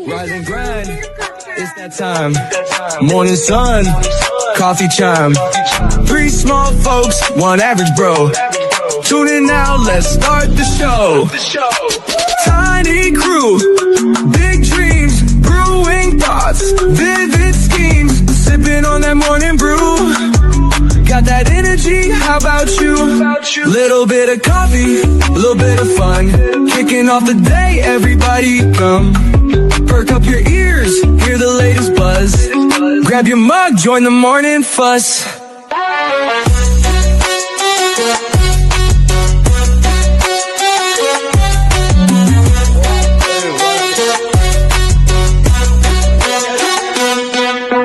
Rise and grind, it's that time. Morning sun, coffee chime. 3 small folks, 1 average bro. Tune in now, let's start the show. Tiny crew, big dreams, brewing thoughts, vivid schemes. Sipping on that morning brew. Got that energy, how about you? Little bit of coffee, little bit of fun. Kicking off the day, everybody come. Perk up your ears, hear the latest buzz. Grab your mug, join the morning fuss.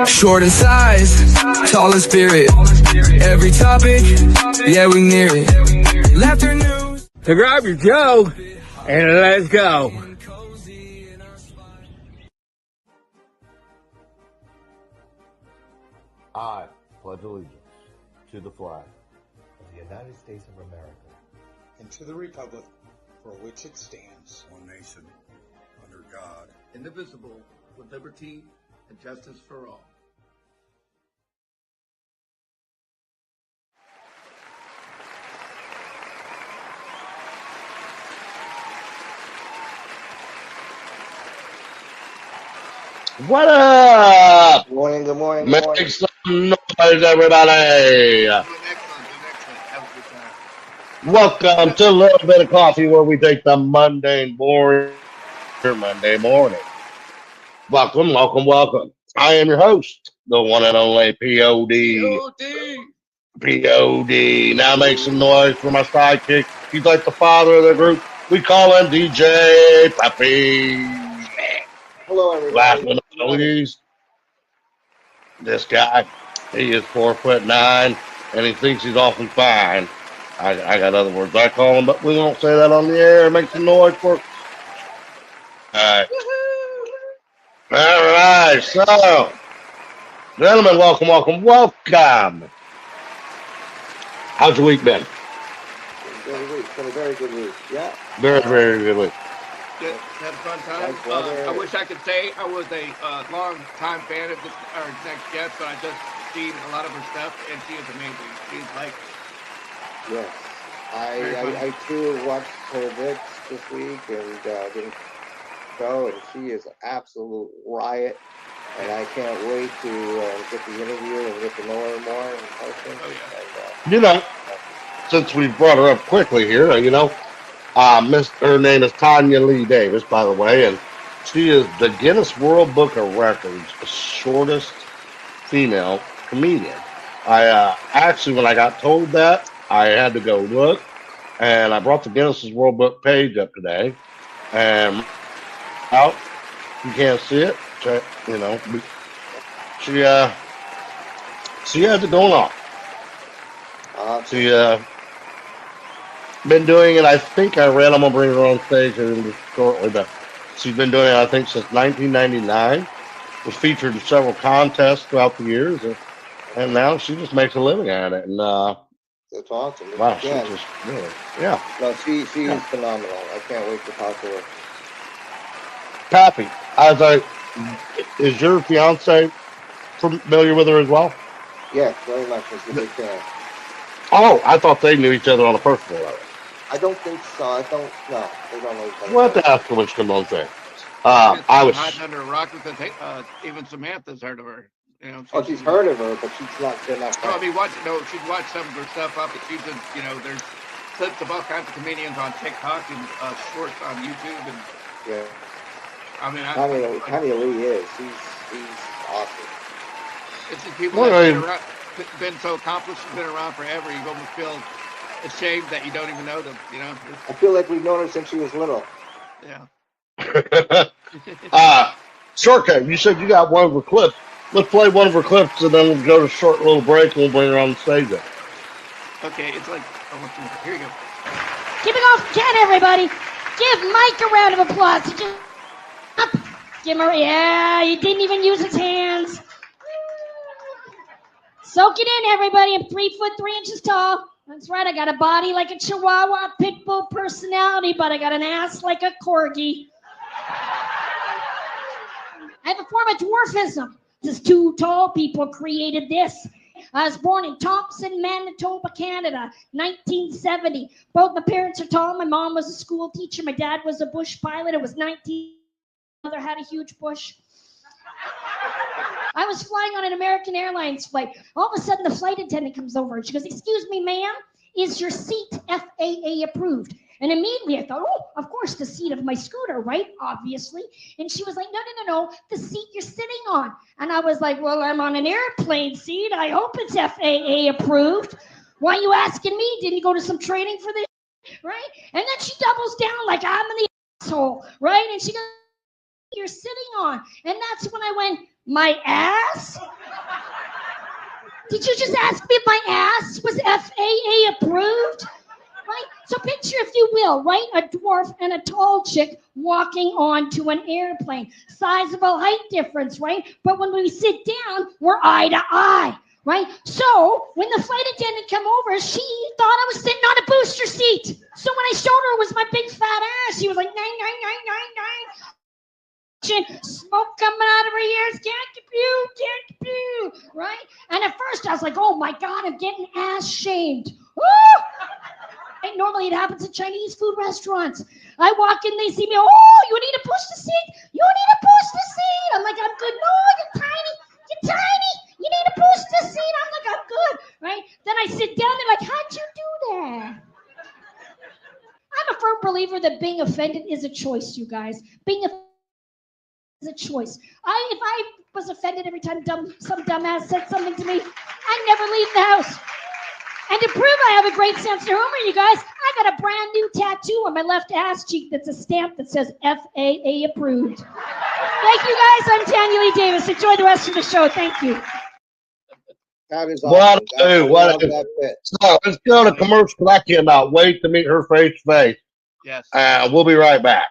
Short in size, tall in spirit. Every topic, yeah, we near it. Laughter news. So grab your Joe and let's go. I pledge allegiance to the flag of the United States of America and to the republic for which it stands, one nation, under God, indivisible, with liberty and justice for all. What up? Good morning, good morning, good Make morning. some noise, everybody. Welcome to a little bit of coffee where we take the Monday morning. Welcome, welcome, welcome. I am your host, the one and only POD. Now make some noise for my sidekick. He's like the father of the group. We call him DJ Puppy. Hello, everybody. Last but not least, this guy, he is 4'9", and he thinks he's awfully fine. I got other words I call him, but we won't say that on the air. Make some noise for it. All right. So, gentlemen, welcome. How's your week been? It's been a very good week. Yeah. Very, very good week. Good. Had a fun time. I wish I could say I was a long-time fan of our next guest, but I just seen a lot of her stuff, and she is amazing. She's like... Yes. I too watched her bits this week and didn't go, and she is an absolute riot, and I can't wait to get the interview and get to know her more in person. Oh, yeah. And, Since we brought her up quickly here, her name is Tanyalee Davis, by the way, and she is the Guinness World Book of Records, the shortest female comedian. Actually, when I got told that, I had to go look, and I brought the Guinness World Book page up today, and out, you can't see it, she has it going on. She been doing it, I think I read, I'm going to bring her on stage shortly, but she's been doing it, I think, since 1999. Was featured in several contests throughout the years, and now she just makes a living at it. And that's awesome. wow, she just really, yeah. No, she is phenomenal. I can't wait to talk to her. Pappy, is your fiance familiar with her as well? Yes, very much. She's a big fan. Oh, I thought they knew each other on a personal level. I don't think so. They don't know each other. What the hell can we come on say? I was hiding under a rock because even Samantha's heard of her. She's heard of her, but she's not been that. No, she's watched some of her stuff up, but she's been, there's clips of all kinds of comedians on TikTok and shorts on YouTube, and yeah. Tanyalee Lee is. He's awesome. It's just people that been so accomplished, been around forever. You almost feel ashamed that you don't even know them. I feel like we've known her since she was little. Yeah. Shortcut, you said you got one of her clips. Let's play one of her clips and then we'll go to a short little break and we'll bring her on the stage then. Okay, it's like, here you go. Keep it off, can everybody? Give Mike a round of applause. Give him he didn't even use his hands. Soak it in, everybody. I'm 3'3" tall. That's right, I got a body like a Chihuahua, pit bull personality, but I got an ass like a corgi. I have a form of dwarfism. Just two tall people created this. I was born in Thompson, Manitoba, Canada, 1970. Both my parents are tall. My mom was a school teacher. My dad was a bush pilot. It was 19. My mother had a huge bush. I was flying on an American Airlines flight. All of a sudden, the flight attendant comes over and she goes, "Excuse me, ma'am, is your seat FAA approved?" And immediately I thought, oh, of course, the seat of my scooter, right? Obviously. And she was like, no, the seat you're sitting on. And I was like, well, I'm on an airplane seat. I hope it's FAA approved. Why are you asking me? Didn't you go to some training for this? Right? And then she doubles down like I'm in the asshole, right? And she goes, you're sitting on. And that's when I went, my ass? Did you just ask me if my ass was FAA approved? Right? So picture, if you will, right, a dwarf and a tall chick walking onto an airplane. Sizable height difference, right? But when we sit down, we're eye to eye, right? So when the flight attendant came over, she thought I was sitting on a booster seat. So when I showed her it was my big fat ass, she was like, nine. Smoke coming out of her ears, can't pew, right? And at first I was like, oh my God, I'm getting ass shamed. Woo! Normally it happens at Chinese food restaurants. I walk in, they see me, oh, you need to push the seat. You need to push the seat. I'm like, I'm good. No, you're tiny. You need to push the seat. I'm like, I'm good, right? Then I sit down, they're like, how'd you do that? I'm a firm believer that being offended is a choice, you guys. Being offended is a choice. If I was offended every time some dumbass said something to me, I'd never leave the house. And to prove I have a great sense of humor, you guys, I got a brand new tattoo on my left ass cheek that's a stamp that says FAA approved. Thank you, guys. I'm Tanyalee Davis. Enjoy the rest of the show. Thank you. That is awesome. So let's go to commercial. I cannot wait to meet her face to face. Yes. We'll be right back.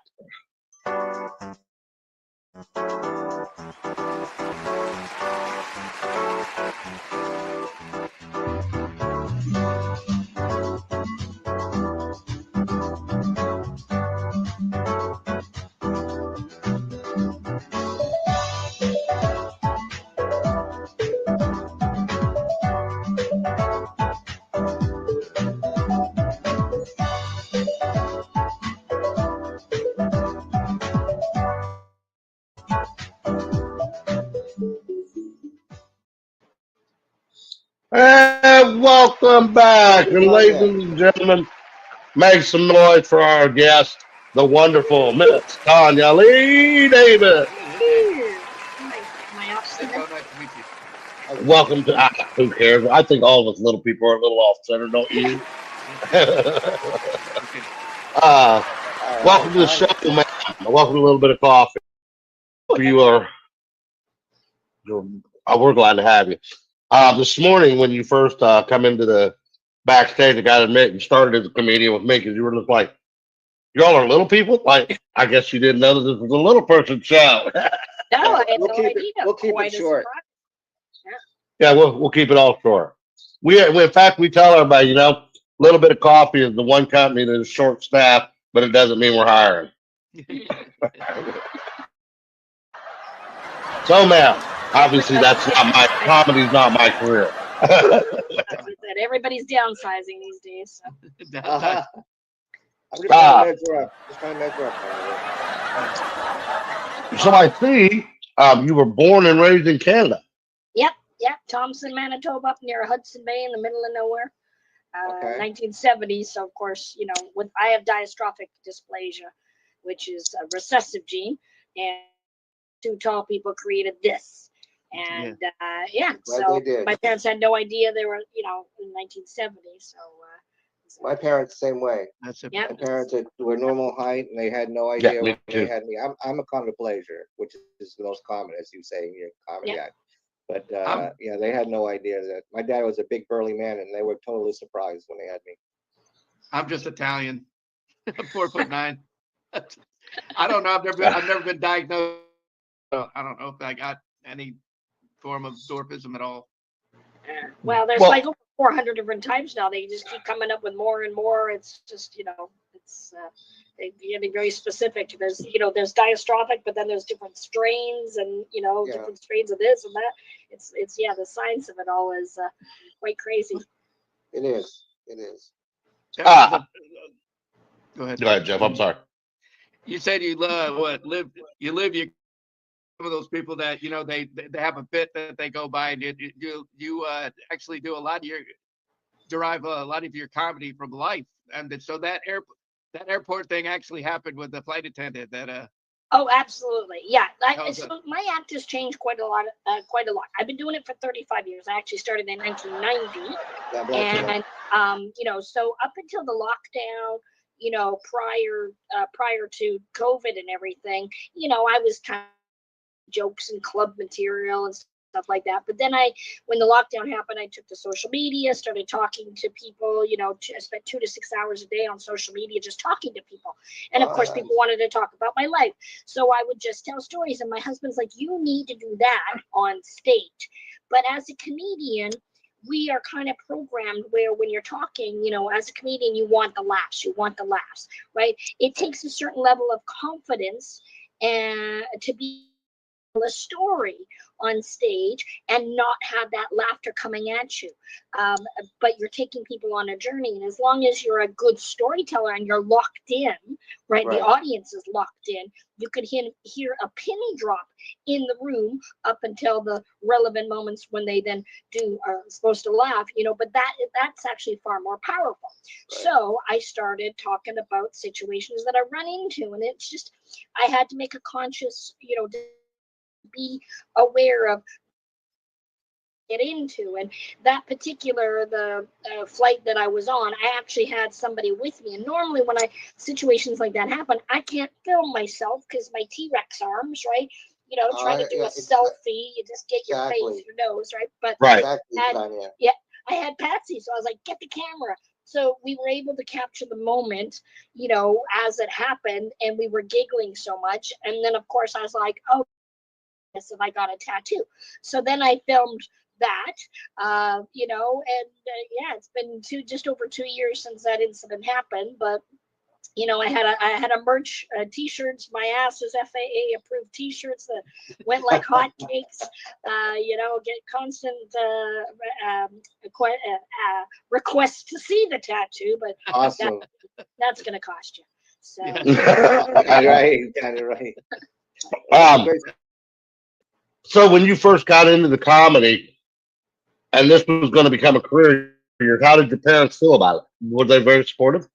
And welcome back. And ladies and gentlemen, make some noise for our guest, the wonderful Miss Tanyalee Davis. Welcome to, who cares? I think all of us little people are a little off center, don't you? Welcome to the show, man. Welcome to a little bit of coffee. We're glad to have you. This morning, when you first come into the backstage, I got to admit, you started as a comedian with me because you were just like, y'all are little people? Like, I guess you didn't know that this was a little person show. No, I had no idea. We'll keep it short. Yeah, we'll keep it all short. In fact, we tell everybody, a little bit of coffee is the one company that is short staffed, but it doesn't mean we're hiring. So, man, obviously comedy's not my career. Everybody's downsizing these days. So. I'm just trying to measure up. So I see you were born and raised in Canada. Yep. Thompson, Manitoba, up near Hudson Bay in the middle of nowhere. Okay. 1970s. So, of course, I have dystrophic dysplasia, which is a recessive gene. And two tall people created this. And, so my parents had no idea they were, in 1970. So, my parents, same way. My parents were normal height, and they had no idea when they had me. I'm a quadriplegia, which is the most common, as you say in your comedy act. But they had no idea that my dad was a big burly man, and they were totally surprised when they had me. I'm just Italian. I'm 4'9". I don't know. I've never been diagnosed. I don't know if I got any form of dwarfism at all. Well, there's like over 400 different types now. They just keep coming up with more and more. It's just, getting very specific. There's, there's diastrophic, but then there's different strains and, different strains of this and that. It's the science of it all is quite crazy. It is. It is. Go ahead. Go ahead, Jeff. I'm sorry. You said you live some of those people that they have a bit that they go by, and you actually do derive a lot of your comedy from life, and so that airport thing actually happened with the flight attendant that Oh, absolutely. Yeah. So my act has changed quite a lot. I've been doing it for 35 years. I actually started in 1990. And, so up until the lockdown, prior to COVID and everything, I was kind of jokes and club material and stuff like that. But then when the lockdown happened, I took to social media, started talking to people, I spent 2 to 6 hours a day on social media, just talking to people. And of course, people wanted to talk about my life. So I would just tell stories. And my husband's like, you need to do that on stage. But as a comedian, we are kind of programmed where when you're talking, as a comedian, you want the laughs, right? It takes a certain level of confidence and to be a story on stage and not have that laughter coming at you, but you're taking people on a journey, and as long as you're a good storyteller and you're locked in, right, the audience is locked in, you could hear a penny drop in the room up until the relevant moments when they then are supposed to laugh, but that's actually far more powerful. So I started talking about situations that I run into, and it's just I had to make a conscious be aware of get into. And that particular the flight that I was on, I actually had somebody with me, and normally when situations like that happen, I can't film myself because my T-Rex arms, right, trying to do a selfie, you just get your face, your nose, right, but I had Patsy, so I was like, get the camera. So we were able to capture the moment, as it happened, and we were giggling so much. And then of course I was like, oh, and I got a tattoo. So then I filmed that, and it's been just over 2 years since that incident happened. But I had a merch T-shirts. My ass is FAA approved T-shirts that went like hotcakes. Get constant requests to see the tattoo, but awesome. That's going to cost you. So right. So when you first got into the comedy, and this was going to become a career, how did your parents feel about it? Were they very supportive?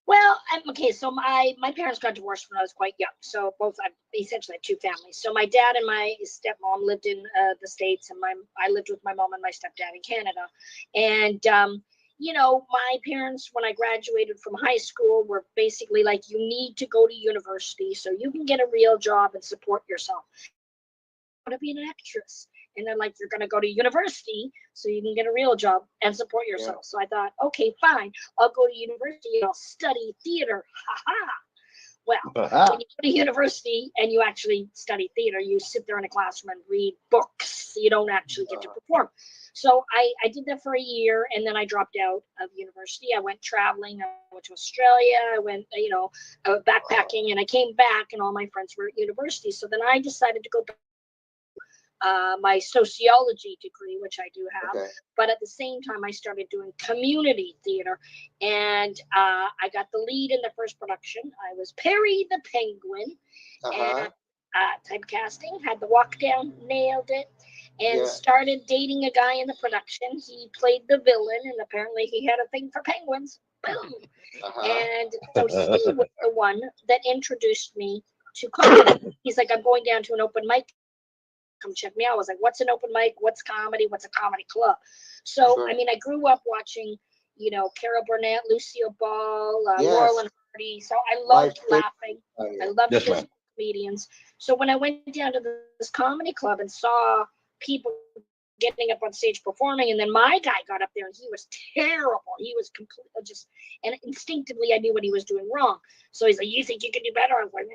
Well, okay, so my parents got divorced when I was quite young. So I essentially had two families. So my dad and my stepmom lived in the States, and I lived with my mom and my stepdad in Canada. And my parents, when I graduated from high school, were basically like, you need to go to university so you can get a real job and support yourself. I want to be an actress. And they're like, you're going to go to university so you can get a real job and support yourself. So I thought, okay, fine. I'll go to university and I'll study theater. Ha-ha. Well, when you go to university and you actually study theater, you sit there in a classroom and read books. You don't actually get to perform. So I did that for a year, and then I dropped out of university. I went traveling. I went to Australia. I went, backpacking, and I came back, and all my friends were at university. So then I decided to go back. My sociology degree, which I do have, but at the same time I started doing community theater, and I got the lead in the first production. I was Perry the Penguin, and typecasting, had the walk down, nailed it, and started dating a guy in the production. He played the villain, and apparently he had a thing for penguins. Boom. And so he was the one that introduced me to comedy. He's like, I'm going down to an open mic. Come check me out. I was like, what's an open mic? What's comedy? What's a comedy club? So, I mean, I grew up watching, Carol Burnett, Lucille Ball, Laurel and Hardy. So I loved laughing. I loved physical comedians. So when I went down to this comedy club and saw people getting up on stage performing, and then my guy got up there and he was terrible. He was completely and instinctively I knew what he was doing wrong. So he's like, you think you can do better? I was like,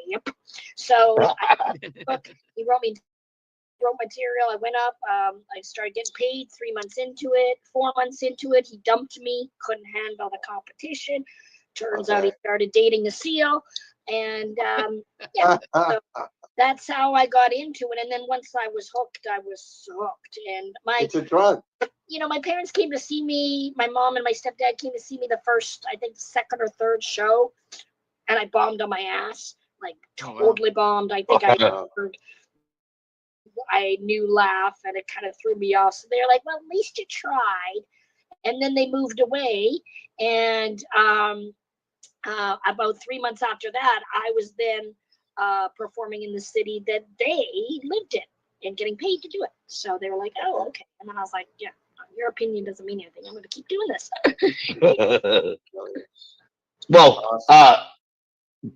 yep. So he wrote material. I went up. I started getting paid 3 months into it. 4 months into it, he dumped me. Couldn't handle the competition. Turns out he started dating a seal, and yeah, so that's how I got into it. And then once I was hooked, I was hooked. And it's a drug. My parents came to see me. My mom and my stepdad came to see me the first, I think, second or third show, and I bombed on my ass, like totally bombed. I think I heard a new laugh, and it kind of threw me off. So they're like, "Well, at least you tried." And then they moved away, and about 3 months after that, I was then performing in the city that they lived in and getting paid to do it. So they were like, "Oh, okay." And then I was like, "Yeah, your opinion doesn't mean anything. I'm going to keep doing this." Well,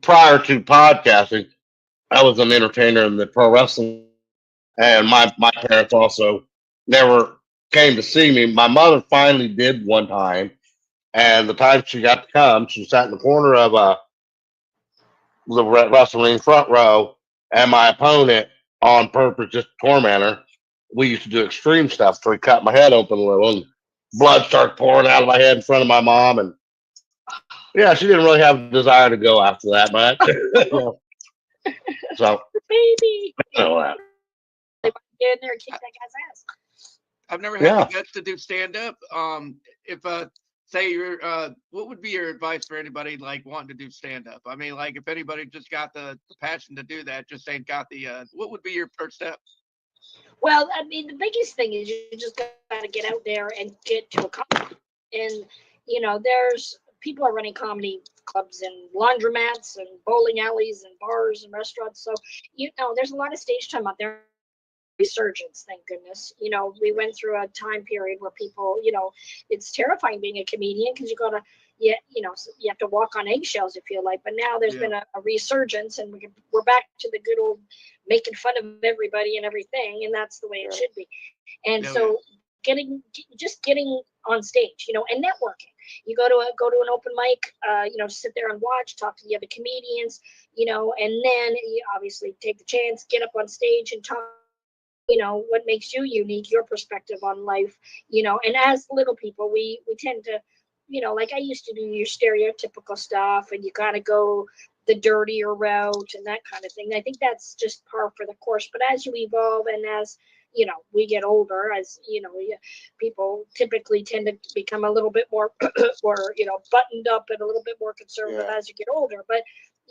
prior to podcasting, I was an entertainer in the pro wrestling, and my parents also never came to see me. My mother finally did one time, and the time she got to come, she sat in the corner of the wrestling front row, and my opponent, on purpose, just to torment her. We used to do extreme stuff, so he cut my head open a little, and blood started pouring out of my head in front of my mom, and yeah, she didn't really have a desire to go after that much. So, baby, you know that. Get in there and kick that guy's ass. I've never had the guts to do stand up. If say you're what would be your advice for anybody like wanting to do stand up? I mean, like if anybody just got the passion to do that, just ain't got the what would be your first step? Well, I mean, the biggest thing is you just got to get out there and get to a comedy. And there's people are running comedy clubs and laundromats and bowling alleys and bars and restaurants. So there's a lot of stage time out there. Resurgence, thank goodness. We went through a time period where people, it's terrifying being a comedian because you have to walk on eggshells, you feel like. But now there's been a resurgence, and we're back to the good old making fun of everybody and everything, and that's the way it should be. And so getting on stage, and networking. You go to an open mic, sit there and watch, talk to the other comedians, and then you obviously take the chance, get up on stage and talk. What makes you unique, your perspective on life, and as little people, we tend to, like I used to do your stereotypical stuff, and you gotta go the dirtier route and that kind of thing. I think that's just par for the course. But as you evolve and as we get older, as people typically tend to become a little bit more or buttoned up and a little bit more conservative as you get older. But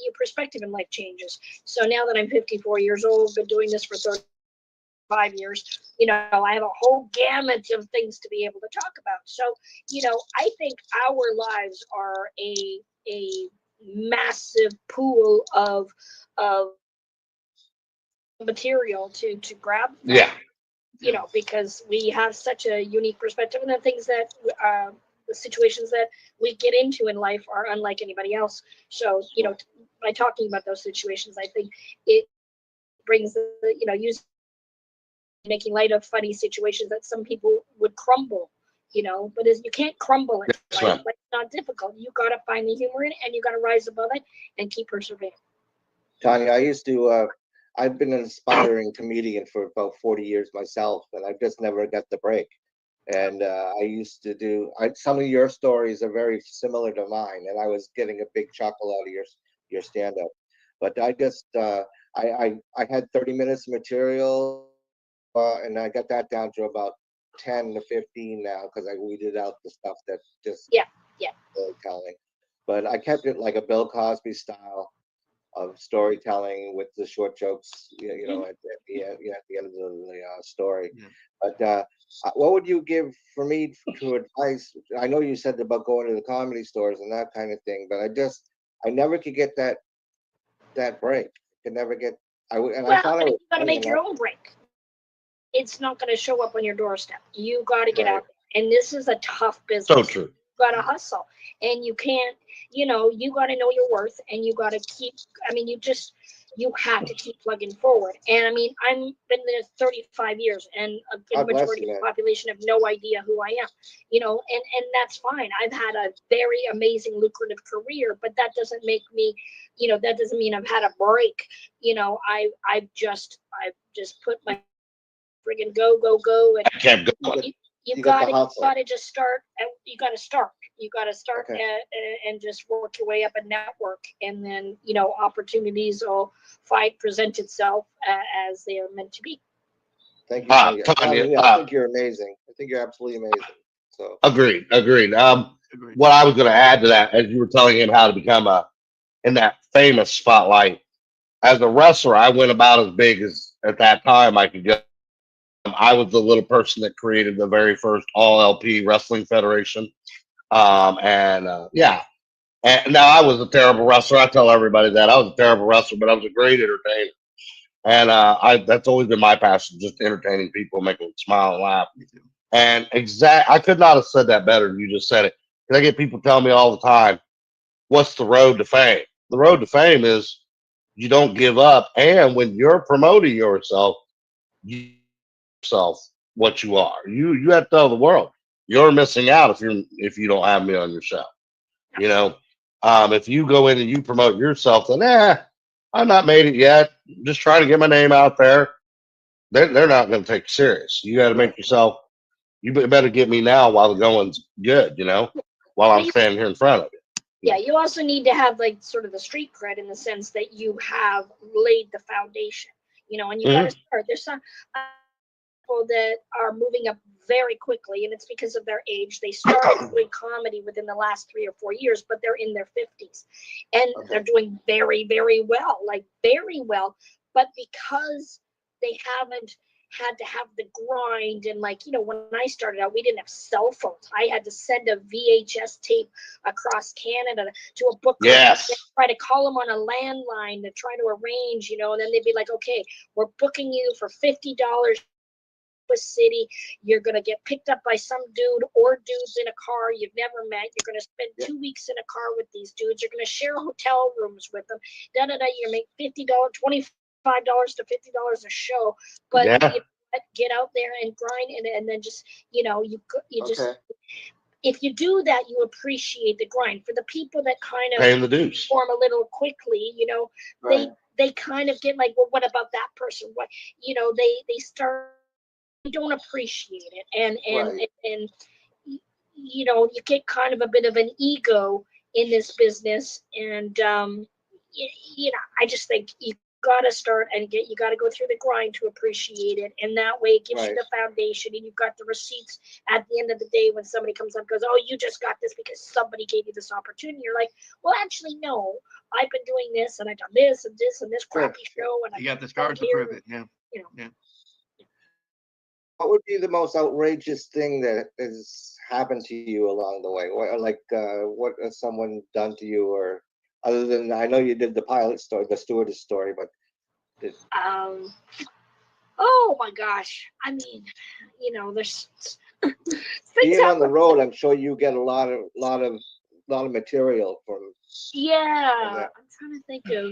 your perspective in life changes. So now that I'm 54 years old, been doing this for 35 years, I have a whole gamut of things to be able to talk about. So, I think our lives are a massive pool of material to grab from, because we have such a unique perspective, and the things that the situations that we get into in life are unlike anybody else. So, by talking about those situations, I think it brings using making light of funny situations that some people would crumble, but you can't crumble it. Right? Like, it's not difficult. You got to find the humor in it, and you got to rise above it and keep persevering. Tanya, I've been an aspiring comedian for about 40 years myself, and I've just never got the break. And I used to do, some of your stories are very similar to mine, and I was getting a big chuckle out of your stand-up. But I just, I had 30 minutes of material, and I got that down to about 10 to 15 now because I weeded out the stuff that just storytelling. But I kept it like a Bill Cosby style of storytelling with the short jokes, at the end of the story. But what would you give for me to advice? I know you said about going to the comedy stores and that kind of thing, but I never could get that break. Could never get. I thought you got to make your own break. It's not going to show up on your doorstep. You got to get out there. And this is a tough business. So true. You got to hustle. And you can't, you got to know your worth, and you got to keep, you have to keep plugging forward. And I've been there 35 years, and a good majority of the population have no idea who I am, and that's fine. I've had a very amazing, lucrative career, but that doesn't make me, that doesn't mean I've had a break. I've just put my friggin' go, and I kept going. you gotta just start. You gotta start, You got to start Okay. and just work your way up a network, and then opportunities will present itself as they are meant to be. Thank you, Tanya. Tanya, I think you're amazing. I think you're absolutely amazing. So agreed. Agreed. What I was going to add to that, as you were telling him how to become in that famous spotlight, as a wrestler, I went about as big as at that time I could go. I was the little person that created the very first All LP Wrestling Federation. Yeah. And now I was a terrible wrestler. I tell everybody that I was a terrible wrestler, but I was a great entertainer. And that's always been my passion, just entertaining people, making them smile and laugh. And I could not have said that better than you just said it. Because I get people telling me all the time, what's the road to fame? The road to fame is you don't give up. And when you're promoting yourself, yourself what you are. You have to tell the world you're missing out if you don't have me on your show. You know, if you go in and you promote yourself, then I'm not made it yet. Just trying to get my name out there. They're not going to take you serious. You got to make yourself. You better get me now while the going's good. While I'm standing here in front of you. Yeah, you also need to have like sort of the street cred in the sense that you have laid the foundation. And you got to start. There's some people that are moving up very quickly, and it's because of their age. They started doing comedy within the last 3 or 4 years, but they're in their 50s, and they're doing very, very well, like very well. But because they haven't had to have the grind, and when I started out, we didn't have cell phones. I had to send a VHS tape across Canada to a book club, try to call them on a landline to try to arrange, and then they'd be like, okay, we're booking you for $50 city. You're going to get picked up by some dude or dudes in a car you've never met. You're going to spend 2 weeks in a car with these dudes. You're going to share hotel rooms with them. You're going to make $50, $25 to $50 a show. But get out there and grind, and then just just if you do that, you appreciate the grind. For the people that kind of paying the dues, form a little quickly, they kind of get like, well, what about that person? What they start. Don't appreciate it, and you get kind of a bit of an ego in this business, and I just think you got to start and you got to go through the grind to appreciate it, and that way it gives you the foundation, and you've got the receipts at the end of the day when somebody comes up and goes, oh, you just got this because somebody gave you this opportunity. You're like, well, actually, no, I've been doing this, and I've done this and this and this crappy show, and you got the scars to prove it. Yeah. What would be the most outrageous thing that has happened to you along the way? What has someone done to you, or other than, I know you did the pilot story, the stewardess story, but oh my gosh, I mean, there's being on the road. I'm sure you get a lot of material from. Yeah, I'm trying to think of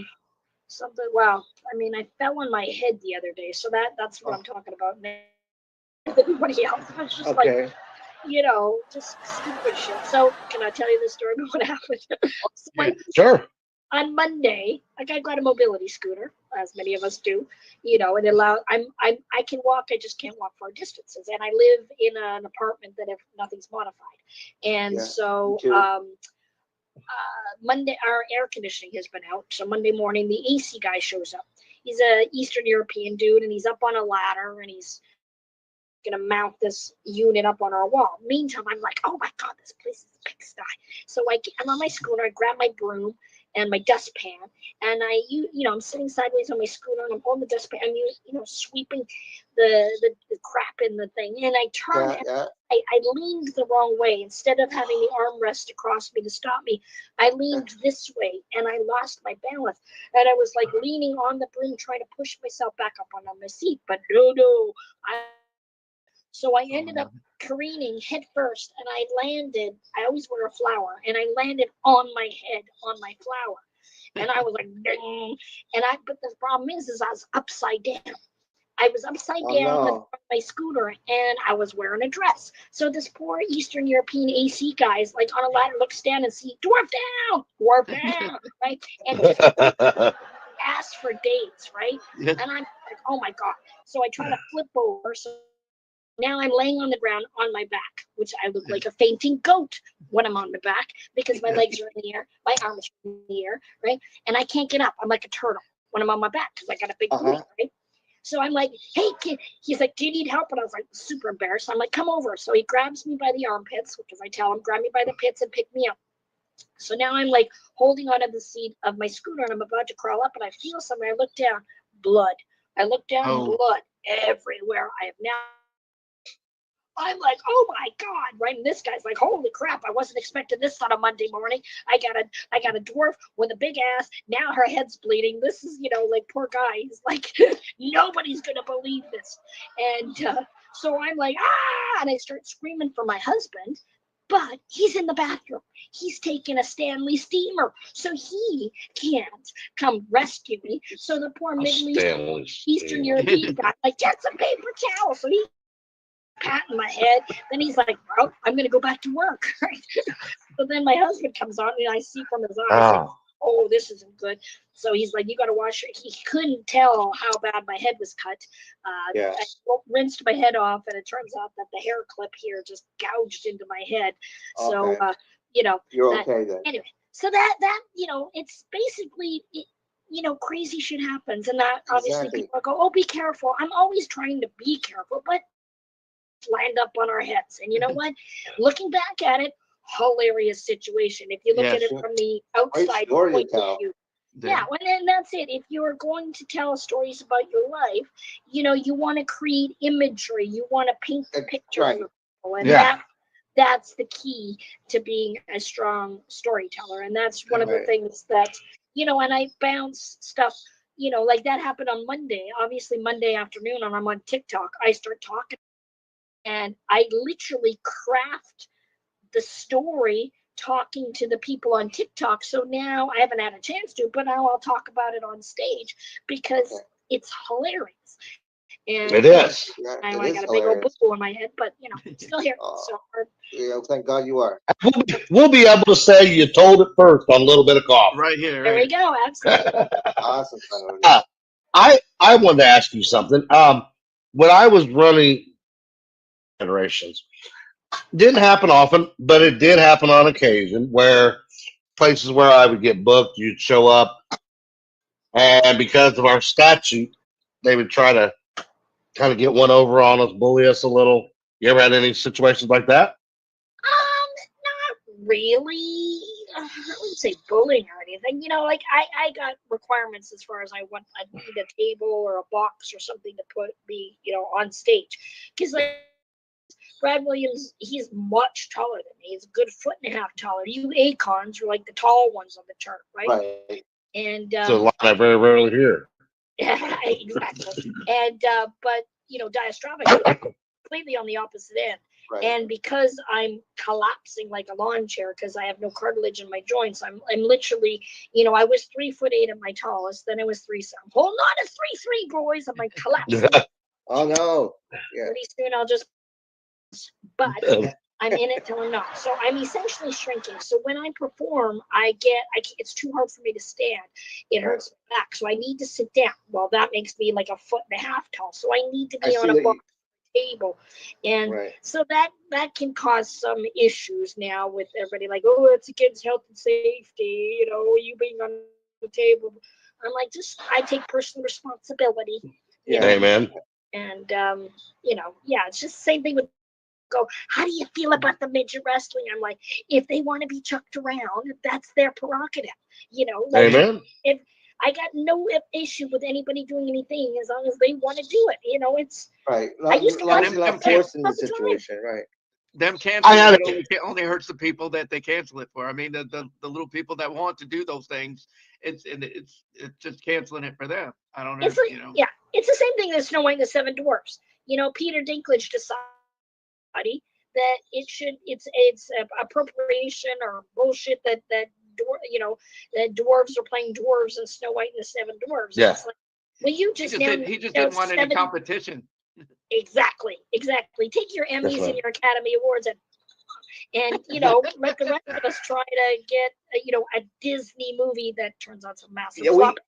something. Wow, I mean, I fell on my head the other day, so that's what I'm talking about now. Everybody else, I was just like, just stupid shit. So, can I tell you the story about what happened? Sure. On Monday, I got a mobility scooter, as many of us do, and I can walk, I just can't walk far distances, and I live in an apartment that nothing's modified, and so Monday our air conditioning has been out, so Monday morning the AC guy shows up. He's a Eastern European dude, and he's up on a ladder, and he's gonna mount this unit up on our wall. Meantime, I'm like, oh my god, this place is a pigsty. So I'm on my scooter, I grab my broom and my dustpan, and I'm sitting sideways on my scooter, and I'm on the dustpan, and sweeping the crap in the thing, and I turned, I leaned the wrong way. Instead of having the armrest across me to stop me, I leaned this way, and I lost my balance, and I was like leaning on the broom trying to push myself back up on my seat, but no, so I ended up careening head first, and I landed. I always wear a flower, and I landed on my head on my flower, and I was like, ding. But the problem is I was upside down. I was upside down on my scooter, and I was wearing a dress. So this poor Eastern European AC guy is like on a ladder, looks down and see, dwarf down, right? And asked for dates, right? And I'm like, oh my god. So I try to flip over. So Now I'm laying on the ground on my back, which I look like a fainting goat when I'm on my back because my legs are in the air, my arms are in the air, right? And I can't get up. I'm like a turtle when I'm on my back because I got a big booty, right? So I'm like, hey, kid. He's like, do you need help? And I was like, super embarrassed. I'm like, come over. So he grabs me by the armpits, because I tell him, grab me by the pits and pick me up. So now I'm like holding onto the seat of my scooter and I'm about to crawl up and I feel something. I look down, blood. I look down, blood everywhere. I have now. I'm like, oh my God, right? And this guy's like, holy crap, I wasn't expecting this on a Monday morning. I got a dwarf with a big ass. Now her head's bleeding. This is, like, poor guy. He's like, nobody's going to believe this. And so I'm like, and I start screaming for my husband, but he's in the bathroom. He's taking a Stanley steamer, so he can't come rescue me. So the poor Middle Eastern European guy, like, get some paper towel. So he patting my head. Then he's like, bro, I'm going to go back to work. Right? So then my husband comes on and I see from his eyes, like, oh, this isn't good. So he's like, you got to wash it. He couldn't tell how bad my head was cut. I rinsed my head off and it turns out that the hair clip here just gouged into my head. So, you're okay then. Anyway, so that, it's basically, crazy shit happens. And that obviously people go, oh, be careful. I'm always trying to be careful, but lined up on our heads. And you know what? Looking back at it, hilarious situation. If you look at it from the outside point of view. Yeah, and that's it. If you're going to tell stories about your life, you want to create imagery. You want to paint the picture for people. And that's the key to being a strong storyteller. And that's one of the things that, and I bounce stuff, like that happened on Monday. Obviously, Monday afternoon, and I'm on TikTok. I start talking. And I literally craft the story talking to the people on TikTok. So now I haven't had a chance to, but now I'll talk about it on stage because it's hilarious. And it is. I got a big old boo in my head, but still here. So thank God you are. We'll be able to say you told it first on a little bit of coffee. Right here. There we go. Absolutely. Awesome. I wanted to ask you something. When I was running generations, didn't happen often, but it did happen on occasion where places where I would get booked, you'd show up, and because of our statute, they would try to kind of get one over on us, bully us a little. You ever had any situations like that? Not really. I wouldn't say bullying or anything. Like I got requirements as far as I need a table or a box or something to put me, on stage. Because like Brad Williams, he's much taller than me. He's a good 1.5 feet taller. You Acons are like the tall ones on the chart, right? Right. And it's a line I very rarely hear. Yeah, exactly. And but diastrophic, completely on the opposite end. Right. And because I'm collapsing like a lawn chair because I have no cartilage in my joints, I'm literally, I was 3'8" at my tallest, then I was 3'7". Holding on to 3'3", boys. I'm like collapsing. Oh no. Yeah. Pretty soon I'll just. But I'm in it till I'm not. So I'm essentially shrinking. So when I perform, it's too hard for me to stand. It hurts my back. So I need to sit down. Well, that makes me like 1.5 feet tall. So I need to be on a box table. And so that can cause some issues now with everybody like, oh, it's against health and safety, you being on the table. I'm like, I take personal responsibility. Amen. And it's just the same thing with go, how do you feel about the midget wrestling? I'm like, if they want to be chucked around, that's their prerogative. Amen. If I got no issue with anybody doing anything as long as they want to do it. It's right. I used to not forcing the situation, right? Them canceling it only hurts the people that they cancel it for. I mean, the little people that want to do those things, it's just canceling it for them. I don't know. Yeah, it's the same thing as Snow White and the Seven Dwarfs. Peter Dinklage decided that it's appropriation or bullshit that dwarves are playing dwarves in Snow White and the Seven Dwarfs. Yeah. It's like, well, he just didn't want any competition. Exactly. Take your Emmys and your Academy Awards and let the rest of us try to get a Disney movie that turns out some massive flop.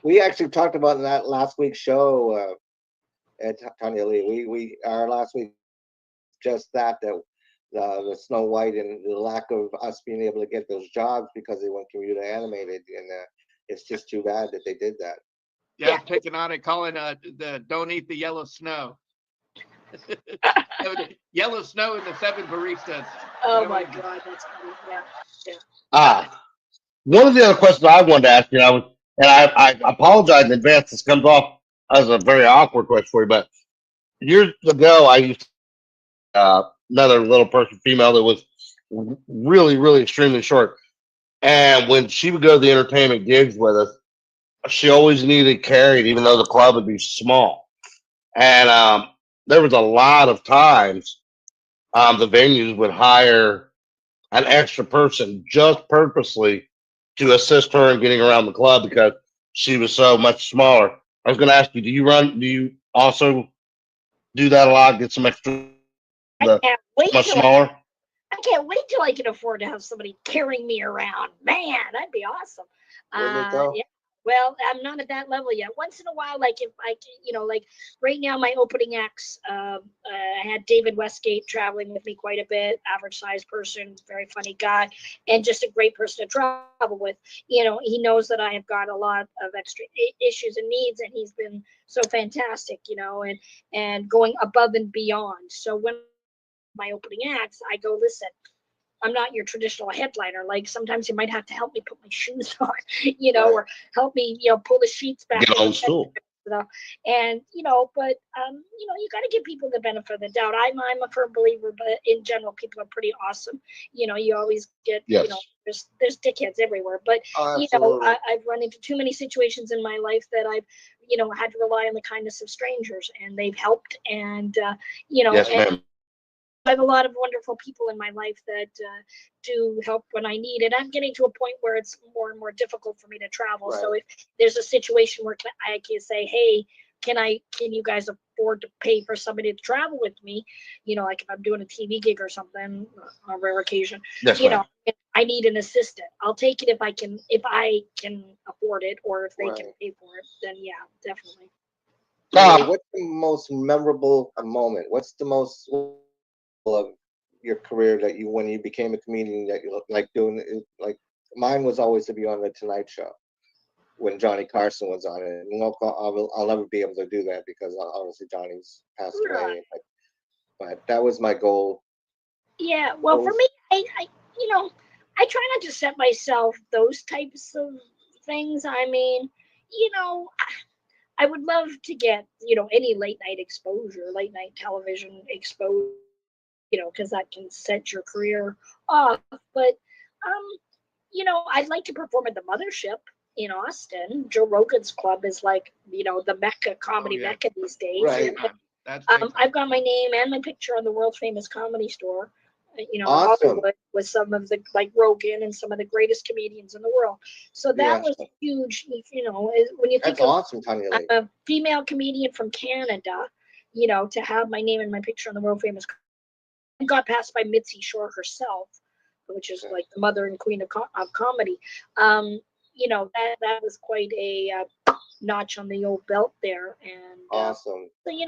We actually talked about in that last week's show. And Tanyalee, we our last week just that the Snow White and the lack of us being able to get those jobs because they went computer animated, and it's just too bad that they did that. Yeah, picking on it, calling the don't eat the yellow snow. Yellow snow in the 7 baristas. Oh my God, that's funny. Yeah. One of the other questions I wanted to ask you, I apologize in advance. This comes off as a very awkward question for you, but years ago, I used another little person, female, that was really, really extremely short. And when she would go to the entertainment gigs with us, she always needed carried, even though the club would be small. And there was a lot of times the venues would hire an extra person just purposely to assist her in getting around the club because she was so much smaller. I was going to ask you, do you also do that a lot? Get some extra, I can't wait much till smaller? I can't wait till I can afford to have somebody carrying me around. Man, that'd be awesome. Yeah. Well, I'm not at that level yet. Once in a while, like if I, like right now, my opening acts, I had David Westgate traveling with me quite a bit, average sized person, very funny guy, and just a great person to travel with. He knows that I have got a lot of extra issues and needs, and he's been so fantastic, and going above and beyond. So when my opening acts, I go, listen, I'm not your traditional headliner. Like sometimes you might have to help me put my shoes on, or help me, pull the sheets back. Get on stool. And but you got to give people the benefit of the doubt. I'm a firm believer, but in general, people are pretty awesome. You always get, there's dickheads everywhere. But I've run into too many situations in my life that I've, had to rely on the kindness of strangers, and they've helped. And Yes, ma'am. I have a lot of wonderful people in my life that do help when I need it. I'm getting to a point where it's more and more difficult for me to travel. Right. So if there's a situation where I can say, hey, can you guys afford to pay for somebody to travel with me? Like if I'm doing a TV gig or something on a rare occasion, Yes, if I need an assistant, I'll take it if I can afford it, or if they can pay for it, then yeah, definitely. What's the most memorable moment? What's the most of your career that when you became a comedian that you like doing it? Like mine was always to be on the Tonight Show when Johnny Carson was on it. And I'll never be able to do that because obviously Johnny's passed away. But that was my goal. Yeah, well, for me, I try not to set myself those types of things. I mean, I would love to get any late night exposure, late night television exposure. Because that can set your career off. But, I'd like to perform at the Mothership in Austin. Joe Rogan's club is like, the Mecca, comedy Mecca these days. Right. I've got my name and my picture on the world famous Comedy Store, awesome. Hollywood, with some of the, like Rogan and some of the greatest comedians in the world. So that was huge, when you think that's awesome, Tanyalee. A female comedian from Canada, to have my name and my picture on the world famous got passed by Mitzi Shore herself, which is like the mother and queen of comedy. That was quite a notch on the old belt there. And awesome. So you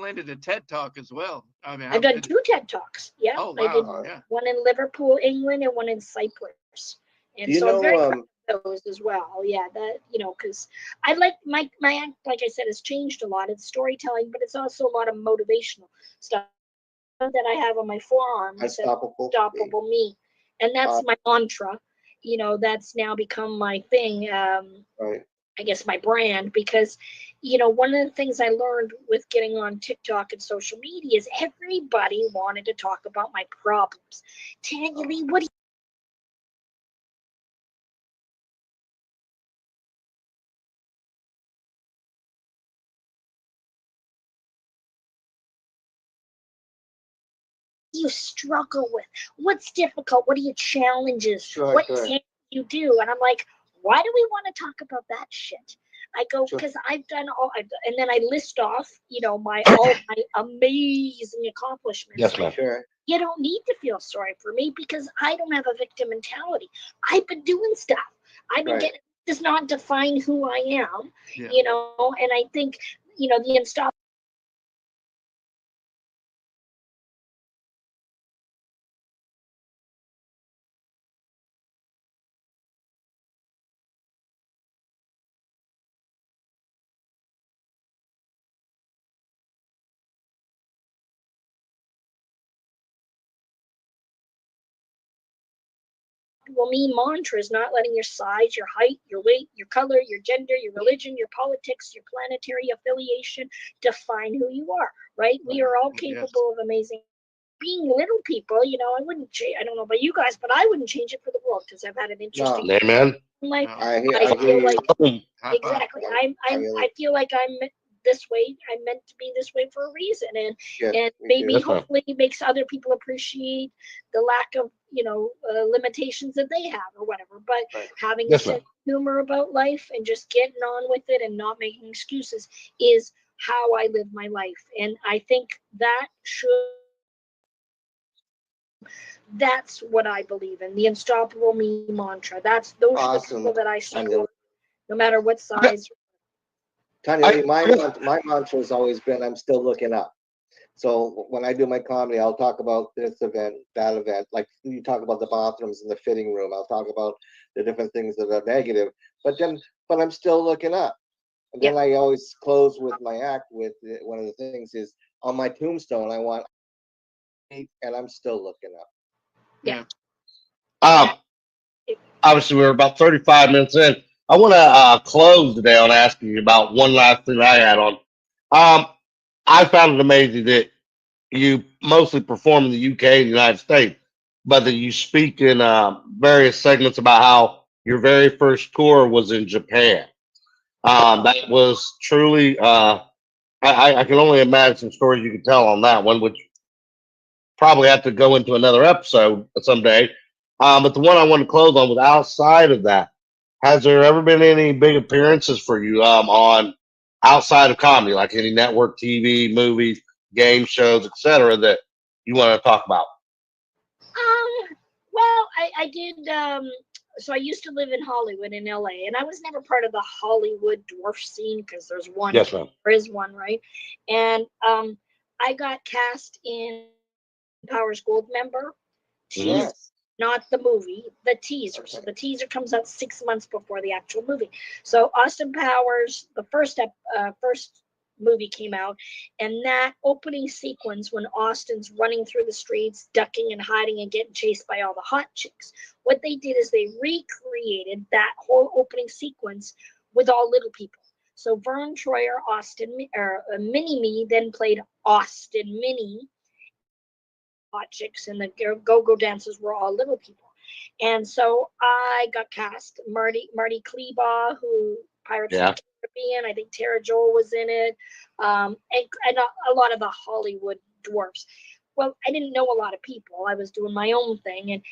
landed a TED Talk as well. I mean, I've done 2 TED Talks. Yeah, oh, wow. I did one in Liverpool, England, and one in Cyprus. And so I'm very proud of those as well. Yeah, that because I like my act, like I said, has changed a lot. It's storytelling, but it's also a lot of motivational stuff that I have on my forearm. Unstoppable me. And that's my mantra. That's now become my thing. I guess my brand, because one of the things I learned with getting on TikTok and social media is everybody wanted to talk about my problems. Tanyalee, what do you struggle with? What's difficult? What are your challenges? What can you do? And I'm like, why do we want to talk about that shit? I go, because I've done and then I list off, all my amazing accomplishments. Yes, ma'am. Sure. You don't need to feel sorry for me because I don't have a victim mentality. I've been doing stuff. I've been getting, does not define who I am, and I think, the Unstoppable. Me mantra is not letting your size, your height, your weight, your color, your gender, your religion, your politics, your planetary affiliation define who you are, right? We are all capable of amazing being little people. I wouldn't change. I don't know about you guys, but I wouldn't change it for the world because I've had an interesting Amen. life. I I feel like High five. exactly. I feel like I'm this way. I'm meant to be this way for a reason, and Yes, me maybe too. Yes, ma'am. hopefully it makes other people appreciate the lack of limitations that they have or whatever. But Right. having a Yes, ma'am. sense of humor about life and just getting on with it and not making excuses is how I live my life, and I think that's what I believe in. The Unstoppable Me mantra. Those are the Awesome. people that I support, Tanyalee. no matter what size. Tanyalee, my mantra has always been, I'm still looking up. So when I do my comedy, I'll talk about this event, that event. Like you talk about the bathrooms in the fitting room. I'll talk about the different things that are negative. But I'm still looking up. And then I always close with my act with one of the things is on my tombstone, I want, and I'm still looking up. Yeah. Obviously, we're about 35 minutes in. I want to close today on asking you about one last thing I had on. I found it amazing that you mostly perform in the UK and the United States, but that you speak in various segments about how your very first tour was in Japan. That was truly, I can only imagine some stories you could tell on that one, which probably have to go into another episode someday. But the one I want to close on was outside of that. Has there ever been any big appearances for you on outside of comedy, like any network TV, movies, game shows, etc., that you want to talk about? Well, I did. So I used to live in Hollywood in LA, and I was never part of the Hollywood dwarf scene because there's one. Yes, ma'am. There is one, right? And I got cast in Powers Goldmember. Yes. Not the movie, the teaser. So the teaser comes out 6 months before the actual movie. So Austin Powers, the first movie came out, and that opening sequence when Austin's running through the streets, ducking and hiding and getting chased by all the hot chicks. What they did is they recreated that whole opening sequence with all little people. So Vern Troyer, Mini-Me, then played Austin Mini. Hot chicks and the go-go dancers were all little people. And so I got cast. Marty Kleba, who Pirates of the Caribbean, I think Tara Joel was in it, and a lot of the Hollywood dwarfs. Well, I didn't know a lot of people. I was doing my own thing, and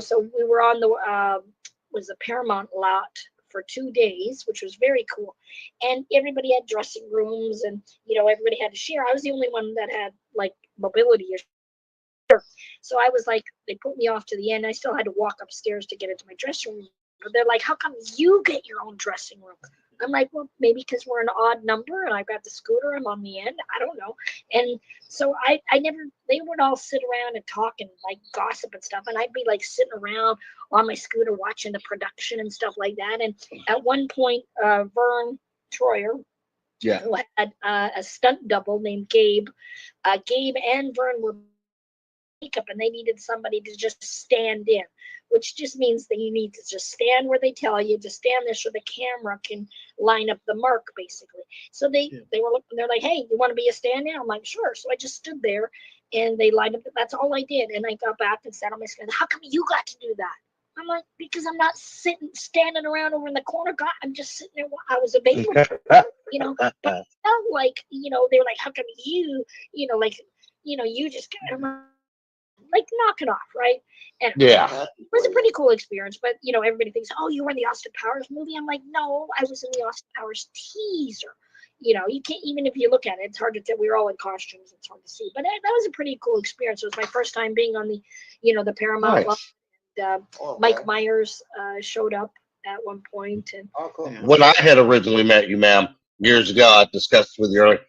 so we were on the Paramount lot for 2 days, which was very cool. And everybody had dressing rooms, and everybody had to share. I was the only one that had like mobility issues. So I was like, they put me off to the end. I still had to walk upstairs to get into my dressing room. But they're like, how come you get your own dressing room? I'm like, well, maybe because we're an odd number and I've got the scooter. I'm on the end. I don't know. And so they would all sit around and talk and like gossip and stuff. And I'd be like sitting around on my scooter watching the production and stuff like that. And at one point, Vern Troyer, who had a stunt double named Gabe, Gabe and Vern were makeup, and they needed somebody to just stand in, which just means that you need to just stand where they tell you to stand there so the camera can line up the mark, basically. So they were looking, they're like, hey, you want to be a stand-in? I'm like, sure. So I just stood there and they lined up. That's all I did. And I got back and sat on my screen. How come you got to do that? I'm like, because I'm not standing around over in the corner. God, I'm just sitting there. I was a baby, but it felt like, they were like, how come you, you just, like knock it off, right? And it was a pretty cool experience. But everybody thinks, oh, you were in the Austin Powers movie. I'm like, no, I was in the Austin Powers teaser. You can't, even if you look at it, it's hard to tell. We were all in costumes. It's hard to see. But that was a pretty cool experience. It was my first time being on the, the Paramount. Nice. And, Mike Myers showed up at one point. And when I had originally met you, ma'am, years ago. I discussed with you earlier.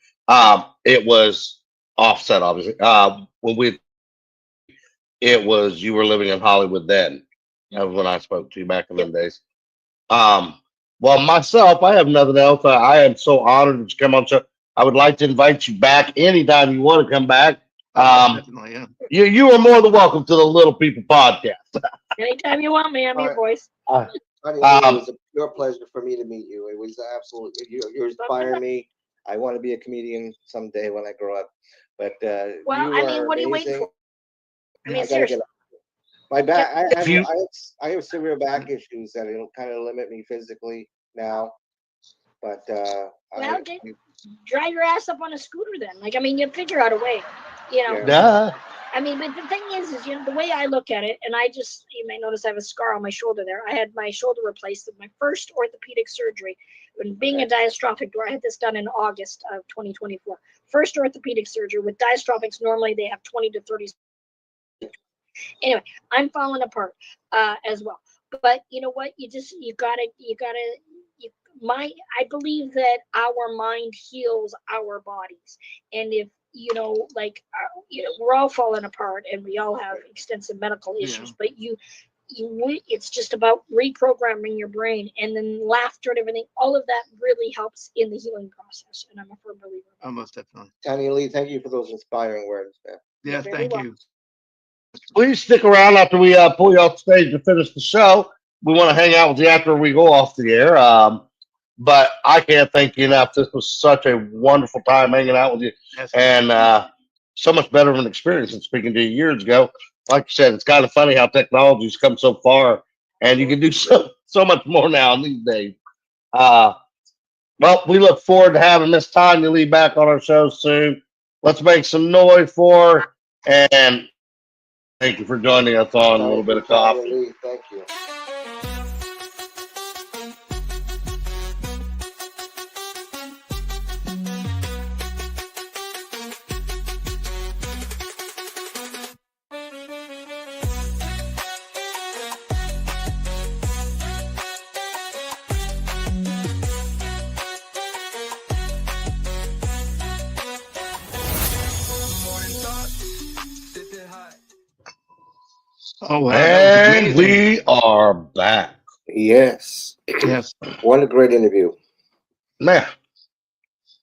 It was Offset, obviously. It was you were living in Hollywood then. That was when I spoke to you back in them days. Well, myself, I have nothing else. I am so honored to come on. So I would like to invite you back anytime you want to come back. Definitely, yeah. You are more than welcome to the Little People Podcast. Anytime you want me, I'm your voice. It was a pure pleasure for me to meet you. It was absolutely, you're inspiring me. I want to be a comedian someday when I grow up. But well, you I mean, what are you waiting amazing. for? I mean, I gotta seriously. get my back. If I have severe back issues that it'll kind of limit me physically now. But Well, drive your ass up on a scooter then. Like, I mean, you figure out a way, you know. Duh. I mean, but the thing is, you know, the way I look at it, and you may notice I have a scar on my shoulder there. I had my shoulder replaced with my first orthopedic surgery. When being a diastrophic, I had this done in August of 2024. First orthopedic surgery. With diastrophics, normally they have 20 to 30. Anyway, I'm falling apart as well. But you know what? I believe that our mind heals our bodies. And if, you know, like, we're all falling apart and we all have extensive medical issues, but it's just about reprogramming your brain, and then laughter and everything. All of that really helps in the healing process. And I'm a firm believer. Almost definitely. Tanyalee, thank you for those inspiring words, man. Yes, thank you. Please stick around after we pull you off stage to finish the show. We want to hang out with you after we go off the air. But I can't thank you enough. This was such a wonderful time hanging out with you, and so much better of an experience than speaking to you years ago. Like you said, it's kind of funny how technology's come so far, and you can do so much more now these days. Well, we look forward to having Miss Tanyalee back on our show soon. Let's make some noise for her, and thank you for joining us on a little bit of coffee. Thank you. Oh, wow. And we are back. Yes. Yes. What a great interview. Man,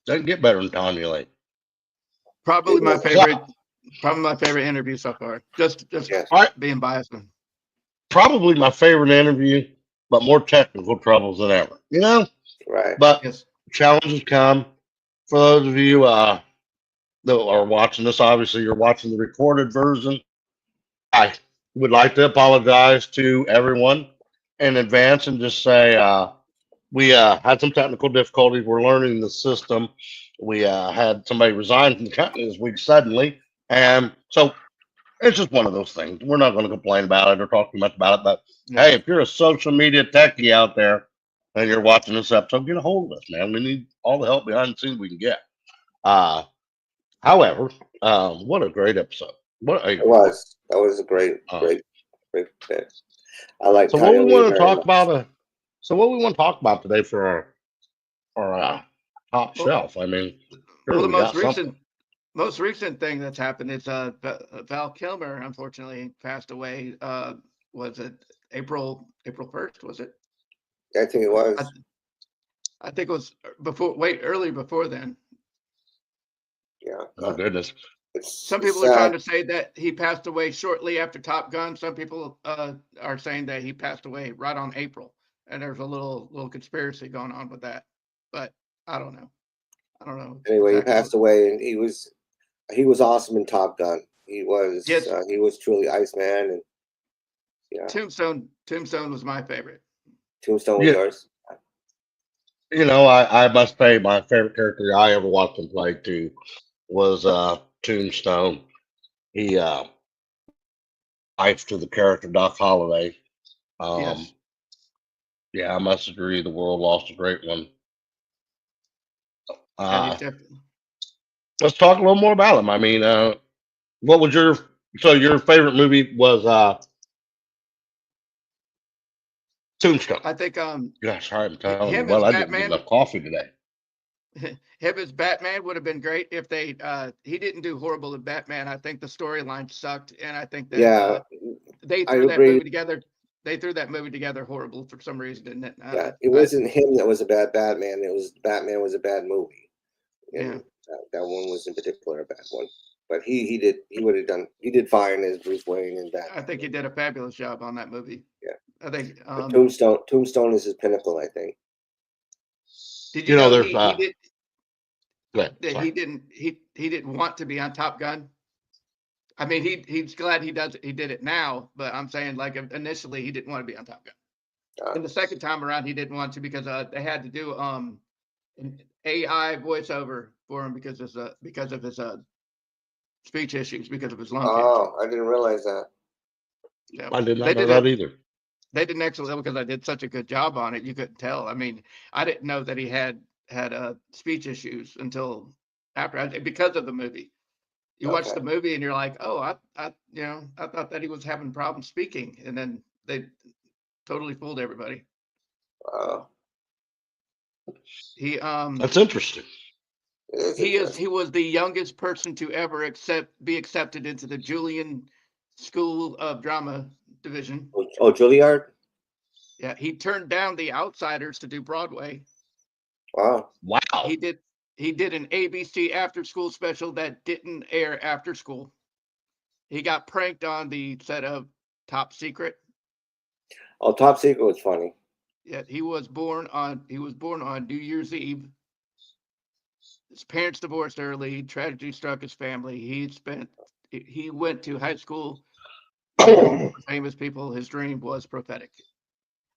doesn't get better than Tanyalee. Probably my favorite interview so far. Just being biased. Probably my favorite interview, but more technical troubles than ever. You know? Right. But challenges come. For those of you that are watching this, obviously you're watching the recorded version. I would like to apologize to everyone in advance and just say we had some technical difficulties. We're learning the system. We had somebody resign from the company this week suddenly. And so it's just one of those things. We're not going to complain about it or talk too much about it. But hey, if you're a social media techie out there and you're watching this episode, get a hold of us, man. We need all the help behind the scenes we can get. However, what a great episode. That was a great fit. I like. So what we want to talk about? So what we want to talk about today for our top shelf? I mean, well, the most recent thing that's happened is Val Kilmer unfortunately passed away. Was it April 1st? Was it? I think it was. I think it was early before then. Yeah. Oh goodness. Some people are trying to say that he passed away shortly after Top Gun. Some people are saying that he passed away right on April, and there's a little conspiracy going on with that. But I don't know. Anyway, he passed away, and he was awesome in Top Gun. He was. Yes. He was truly Iceman, and yeah. Tombstone was my favorite. Tombstone was yours. You know, I must say my favorite character I ever watched him play too was Tombstone. He life to the character Doc Holliday. Yes. Yeah, I must agree. The world lost a great one. Let's talk a little more about him. I mean, what was your favorite movie was Tombstone? I think Gosh, sorry, I'm telling you, him well, as I didn't get Batman. enough coffee today. him as Batman would have been great if they he didn't do horrible in Batman. I think the storyline sucked, and I think that Yeah, they I threw that agree. movie together. They threw that movie together horrible for some reason, didn't it? Yeah, it wasn't him that was a bad Batman. It was Batman was a bad movie, Yeah. and that one was in particular a bad one. But he did fine as Bruce Wayne and Batman. I think he did a fabulous job on that movie. Yeah. I think But Tombstone is his pinnacle, I think. did you know he did Go ahead, that sorry. he didn't want to be on Top Gun? I mean, he's glad he did it now, but I'm saying like initially he didn't want to be on Top Gun. And the second time around he didn't want to because they had to do an AI voiceover for him because of his speech issues because of his lung cancer. Oh, I didn't realize that. Yeah. I did not know that either. They did an excellent because I did such a good job on it. You couldn't tell. I mean, I didn't know that he had speech issues until after because of the movie. You watch the movie and you're like, oh, I thought that he was having problems speaking, and then they totally fooled everybody. Wow. That's interesting. He was the youngest person to ever be accepted into the Juilliard School of Drama division. Oh, Juilliard? Yeah, he turned down The Outsiders to do Broadway. Wow. He did an ABC after school special that didn't air after school. He got pranked on the set of Top Secret. Oh, Top Secret was funny. Yeah, he was born on New Year's Eve. His parents divorced early. Tragedy struck his family. He went to high school with famous people. His dream was prophetic.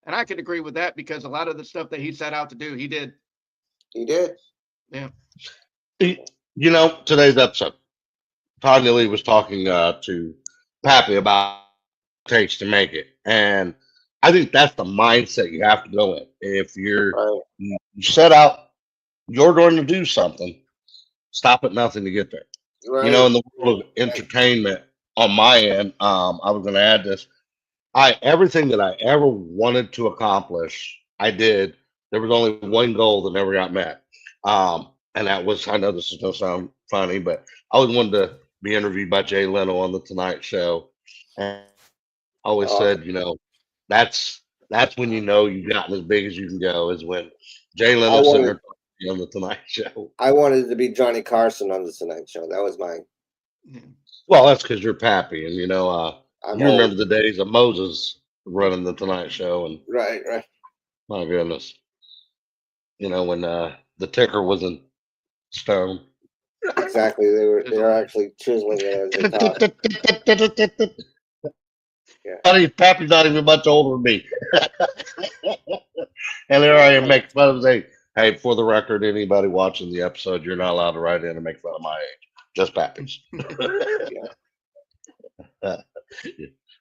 And I could agree with that because a lot of the stuff that he set out to do, he did. He did. Yeah. You know, today's episode, Tanyalee was talking to Pappy about what it takes to make it. And I think that's the mindset you have to go in. If you set out, you're going to do something, stop at nothing to get there. Right. You know, in the world of entertainment, on my end, I was going to add this. Everything that I ever wanted to accomplish, I did. There was only one goal that never got met. And that was, I know this is going to sound funny, but I always wanted to be interviewed by Jay Leno on the Tonight Show. And I always said, you know, that's when you know you've gotten as big as you can go, is when Jay Leno's sitting there talking on the Tonight Show. I wanted to be Johnny Carson on the Tonight Show. That was mine. Well, that's because you're Pappy, and you know, you remember old. the days of Moses running the Tonight Show, and Right. my goodness, you know, when the ticker was in stone. Exactly. They were actually chiseling it as they talked. Yeah. Pappy's not even much older than me. And there I am making fun of saying, hey, for the record, anybody watching the episode, you're not allowed to write in and make fun of my age. Just Pappy's.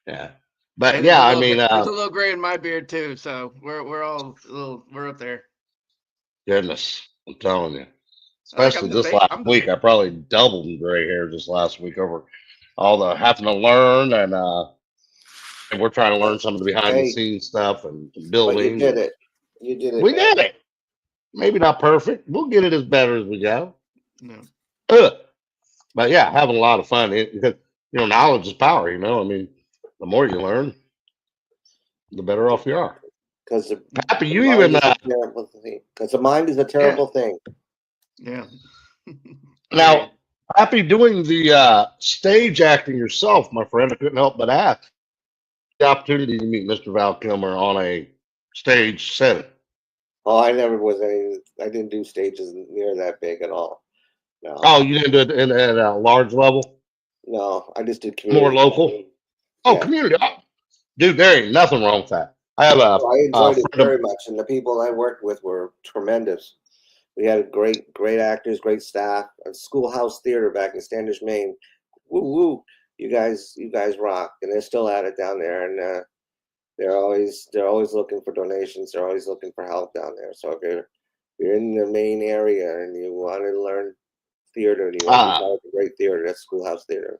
Yeah. But and yeah, I mean, there's a little gray in my beard too, so we're up there. Goodness, I'm telling you. Especially this last week, I probably doubled in gray hair this last week over all the having to learn, and we're trying to learn some of the behind the scenes stuff and building. But you did it. You did it. We did it. Maybe not perfect. We'll get it as better as we go. No. But yeah, having a lot of fun because knowledge is power. You know, I mean, the more you learn, the better off you are. Because Pappy, you even because the mind is a terrible thing. Yeah. Now, Pappy, doing the stage acting yourself, my friend, I couldn't help but ask the opportunity to meet Mr. Val Kilmer on a stage setting. Oh, I never was I didn't do stages near that big at all. No. Oh, you didn't do it at a large level? No, I just did community. More local? Oh, community. Oh, dude, there ain't nothing wrong with that. I enjoyed it very much, and the people I worked with were tremendous. We had great actors, great staff, a schoolhouse theater back in Standish, Maine. Woo woo! You guys rock, and they're still at it down there, and they're always looking for donations. They're always looking for help down there. So if you're in the Maine area and you want to learn theater, and you want to a great theater, that's Schoolhouse Theater.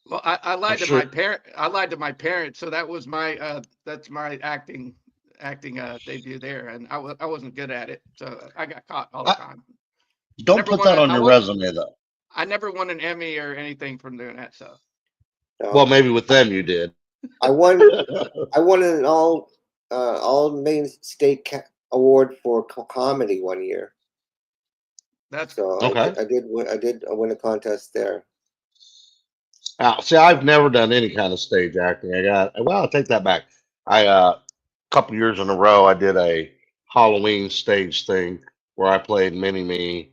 Well, I lied to my parent. I lied to my parents, so that was my that's my acting acting debut there, and I wasn't good at it, so I got caught all the time. Don't put that on your resume, though. I never won an Emmy or anything from doing that. So, well, maybe with them you did. I won an all main state award for comedy one year. That's so okay. I did win a contest there. See, I've never done any kind of stage acting. I'll take that back. A couple years in a row, I did a Halloween stage thing where I played Mini Me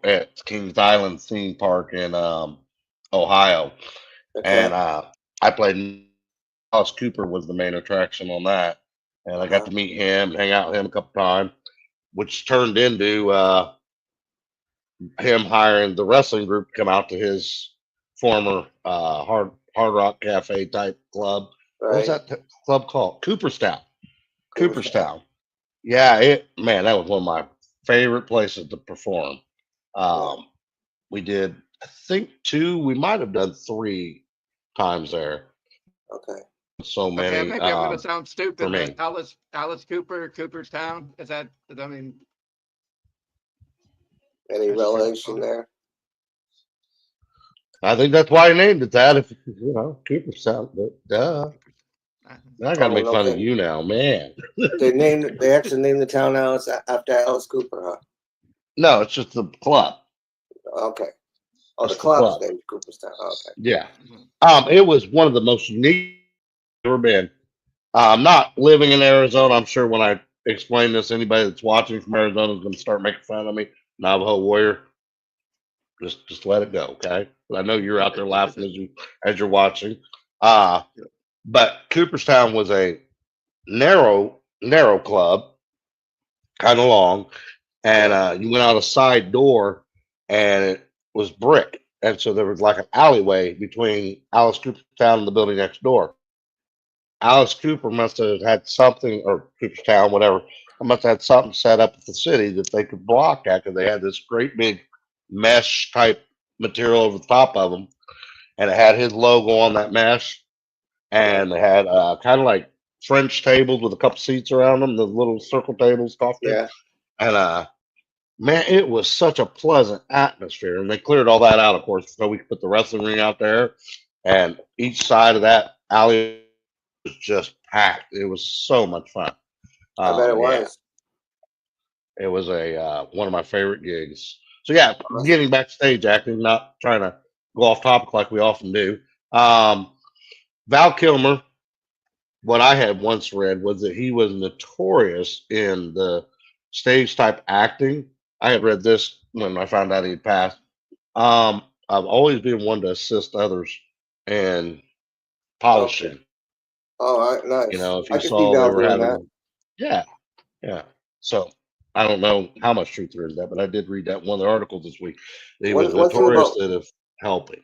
at Kings Island theme park in Ohio, and I played. Alice Cooper was the main attraction on that, and I got to meet him and hang out with him a couple times, which turned into him hiring the wrestling group to come out to his former Hard Rock Cafe type club. What was that club called? Cooperstown. Cooperstown. Yeah, man, that was one of my favorite places to perform. We did, I think, 2. We might have done 3 times there. Okay. So many. Okay, maybe I'm going to sound stupid, for me. but Alice Cooper, Cooperstown, is that? I mean, any relation there? I think that's why I named it that. If you know, Cooperstown, but duh. I gotta make fun of you now, man. They actually named the town Alice after Alice Cooper, huh? No, it's just the club. Okay. Oh, It's the club's named Cooperstown. Okay. Yeah. It was one of the most unique I've ever been. Not living in Arizona, I'm sure when I explain this, anybody that's watching from Arizona is going to start making fun of me. Navajo warrior. Just let it go, okay? But I know you're out there laughing as you're watching. But Cooperstown was a narrow club, kind of long, and you went out a side door, and it was brick, and so there was like an alleyway between Alice Cooperstown and the building next door. Alice Cooper must have had something, or Cooperstown, whatever. I must have had something set up at the city that they could block that because they had this great big mesh type material over the top of them, and it had his logo on that mesh, and they had kind of like French tables with a couple seats around them, the little circle tables, coffee. Yeah. And man, it was such a pleasant atmosphere, and they cleared all that out, of course, so we could put the wrestling ring out there, and each side of that alley was just packed. It was so much fun. I bet it was. It was a one of my favorite gigs. So yeah, getting backstage acting, not trying to go off topic like we often do. Val Kilmer, what I had once read was that he was notorious in the stage type acting. I had read this when I found out he'd passed. I've always been one to assist others in polishing. Okay. Oh, nice. You know, if you saw they were having, yeah. So I don't know how much truth there is that, but I did read that in one of the articles this week. He was notorious of helping.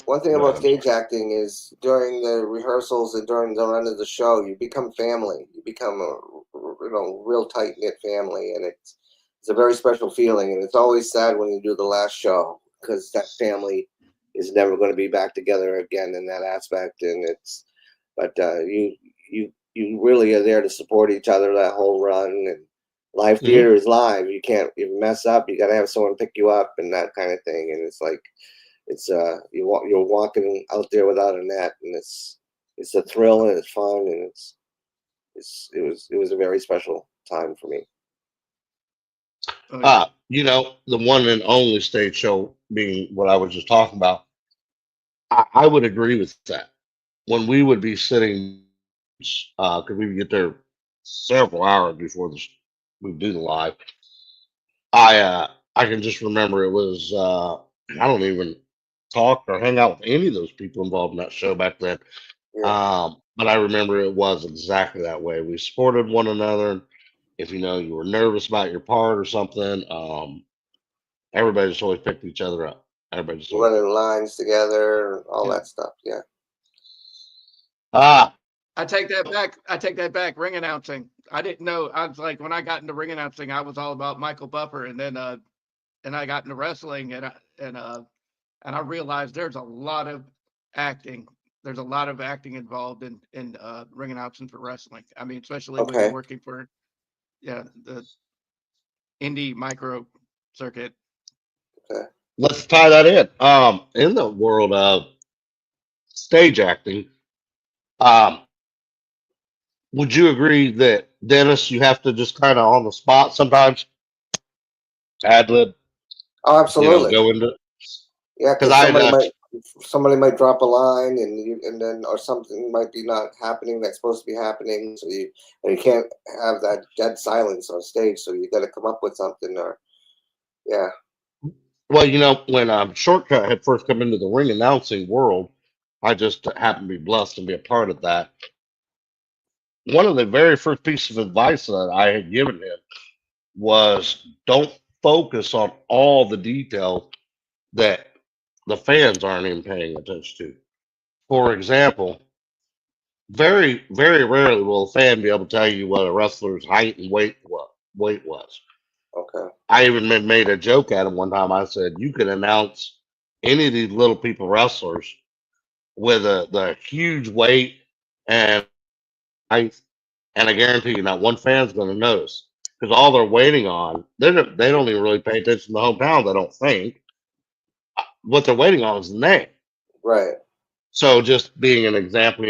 One thing about stage acting is during the rehearsals and during the run of the show, you become family. You become a real tight knit family, and it's a very special feeling. And it's always sad when you do the last show because that family is never going to be back together again in that aspect. And but you really are there to support each other that whole run. And live theater is live. You can't even mess up. You got to have someone pick you up and that kind of thing. And it's like. You're walking out there without a net, and it's a thrill and it's fun, and it was a very special time for me. You know, the one and only stage show being what I was just talking about, I would agree with that. When we would be sitting, because we would get there several hours before we do the live. I can just remember it was I don't even talk or hang out with any of those people involved in that show back then. But I remember it was exactly that way. We supported one another. If you were nervous about your part or something, everybody just always picked each other up. Everybody just running lines together, all that stuff. Yeah. I take that back. Ring announcing. I didn't know. I was like, when I got into ring announcing, I was all about Michael Buffer, and then and I got into wrestling, and I realized there's a lot of acting there's a lot of acting involved in ring announcing for wrestling. I mean, especially when Okay. you're working for the indie micro circuit. Okay. Let's tie that in the world of stage acting, um, would you agree that Dennis, you have to just kind of on the spot sometimes ad lib, Oh, absolutely. go into Yeah, because because I somebody might drop a line, and then or something might be not happening that's supposed to be happening. So you can't have that dead silence on stage. So you got to come up with something. Or yeah. well, when Shortcut had first come into the ring announcing world, I just happened to be blessed to be a part of that. One of the very first pieces of advice that I had given him was don't focus on all the details that the fans aren't even paying attention to. For example, very, very rarely will a fan be able to tell you what a wrestler's height and weight was. Okay. I even made a joke at him one time. I said, you can announce any of these little people wrestlers with the huge weight and height, and I guarantee you not one fan's going to notice because all they're waiting on, they don't even really pay attention to the hometown. They don't think what they're waiting on is the name. Right. So just being an example,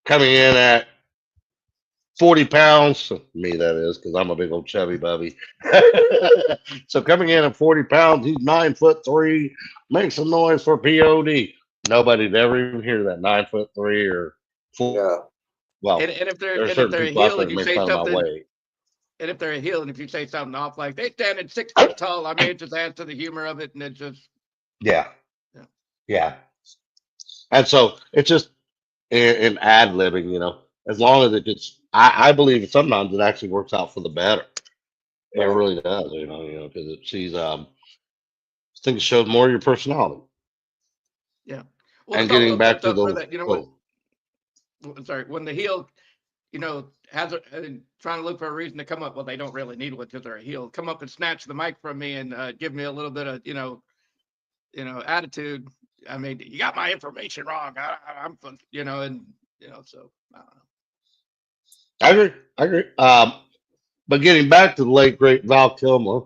coming in at 40 pounds, me that is, because I'm a big old chubby bubby. So coming in at 40 pounds, he's 9'3", makes some noise for POD. Nobody'd ever even hear that 9'3" or 4. Yeah. Well, And if there are they're certain a people out heel there and that you make say fun of my something, weight. and if they're a heel and if you say something off like they standing 6 feet tall, I mean, it just adds to the humor of it, and it just Yeah. Yeah. Yeah. And so it's just in ad libbing, as long as it gets, I believe sometimes it actually works out for the better. It Right. really does, because it sees, I think it shows more of your personality. yeah. Well, And it's also getting back sets to up for the, that, when the heel, has trying to look for a reason to come up. Well, they don't really need one because they're a heel. Come up and snatch the mic from me and give me a little bit of attitude. I mean, you got my information wrong. I'm so I don't know. I agree. But getting back to the late great Val Kilmer,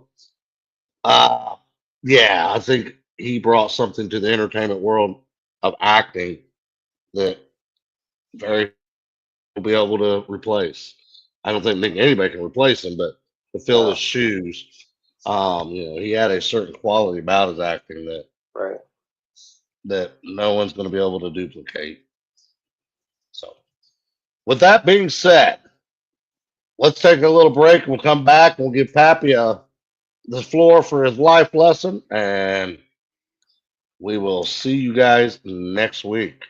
yeah, I think he brought something to the entertainment world of acting that very will be able to replace. I don't think anybody can replace him, but to fill his shoes, he had a certain quality about his acting Right. that no one's going to be able to duplicate. So, with that being said, let's take a little break. We'll come back. We'll give Pappy the floor for his life lesson, and we will see you guys next week.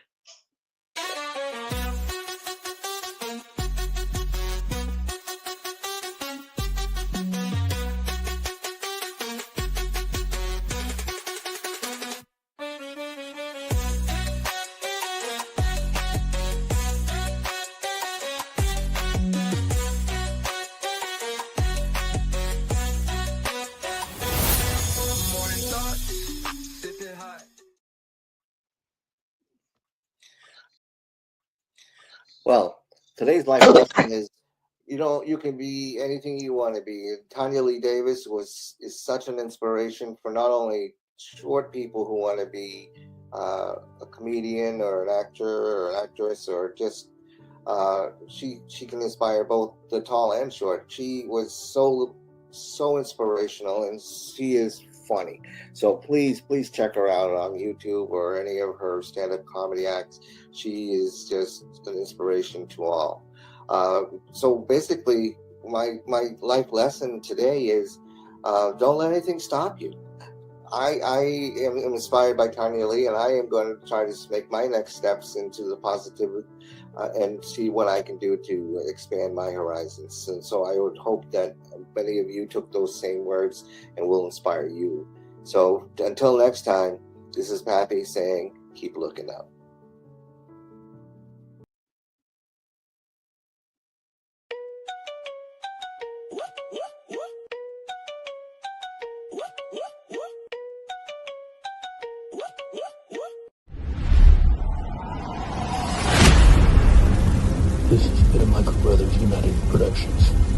Well, today's life lesson is, you can be anything you want to be. Tanyalee Davis is such an inspiration for not only short people who want to be a comedian or an actor or an actress, or just she can inspire both the tall and short. She was so inspirational, and she is funny. So please check her out on YouTube or any of her stand-up comedy acts. She is just an inspiration to all. So basically, my life lesson today is don't let anything stop you. I am inspired by Tanyalee, and I am going to try to make my next steps into the positive and see what I can do to expand my horizons. And so I would hope that many of you took those same words and will inspire you. So until next time, this is Pappy saying, keep looking up. Productions.